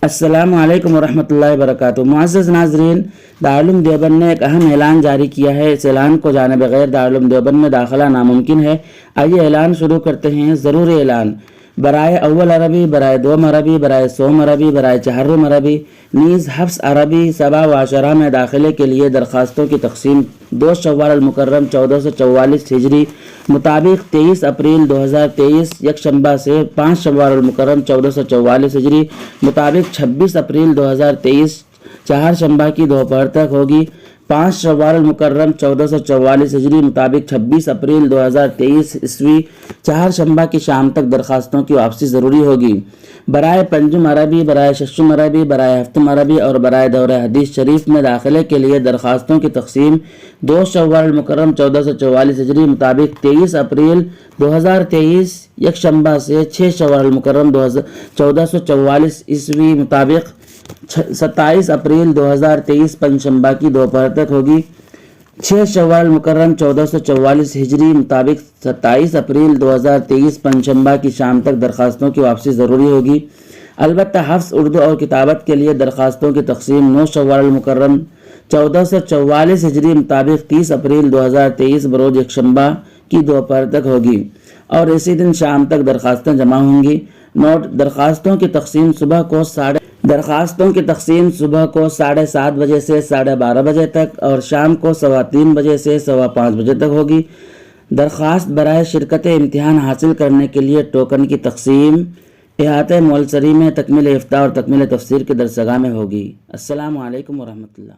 السلام علیکم ورحمۃ اللہ وبرکاتہ۔ معزز ناظرین، دارالعلوم دیوبند نے ایک اہم اعلان جاری کیا ہے۔ اس اعلان کو جانے بغیر دارالعلوم دیوبند میں داخلہ ناممکن ہے۔ آئیے اعلان شروع کرتے ہیں۔ ضروری اعلان: برائے اول عربی، برائے دوم عربی، برائے سوم عربی، برائے چہارم عربی نیز حفظ عربی 7 و 10 میں داخلے کے لیے درخواستوں کی تقسیم 2 شوال المکرم 1444 ہجری مطابق 23 اپریل 2023 یکشنبہ سے 5 شوال المکرم 1444 ہجری مطابق 26 اپریل 2023 چہارشنبہ کی دوپہر تک ہوگی۔ 5 شوال المکرم 1444 ہجری مطابق 26 اپریل 2023 عیسوی چہارشنبہ کی شام تک درخواستوں کی واپسی ضروری ہوگی۔ برائے پنجم عربی، برائے ششم عربی، برائے ہفتم عربی اور برائے دورہ حدیث شریف میں داخلے کے لیے درخواستوں کی تقسیم 2 شوال المکرم 1444 ہجری مطابق 23 اپریل 2023 یکشنبہ سے 6 شوال المکرم 1444 عیسوی مطابق 27 اپریل 2023 پنجشنبہ کی دوپہر تک ہوگی۔ 6 شوال المکرم 1444 ہجری مطابق 27 اپریل 2023 پنجشنبہ کی شام تک درخواستوں کی واپسی ضروری ہوگی۔ البتہ حفظ اردو اور کتابت کے لیے درخواستوں کی تقسیم 9 شوال المکرم 1444 ہجری مطابق 30 اپریل 2023 بروز یکشنبہ کی دوپہر تک ہوگی اور اسی دن شام تک درخواستیں جمع ہوں گی۔ نوٹ: درخواستوں کی تقسیم صبح کو 7:30 بجے سے 12:30 بجے تک اور شام کو 3:15 بجے سے 5:15 بجے تک ہوگی۔ درخواست برائے شرکت امتحان حاصل کرنے کے لیے ٹوکن کی تقسیم احاطہ مولسری میں تکمیل افتاء اور تکمیل تفسیر کے درسگاہ میں ہوگی۔ السلام علیکم ورحمۃ اللہ۔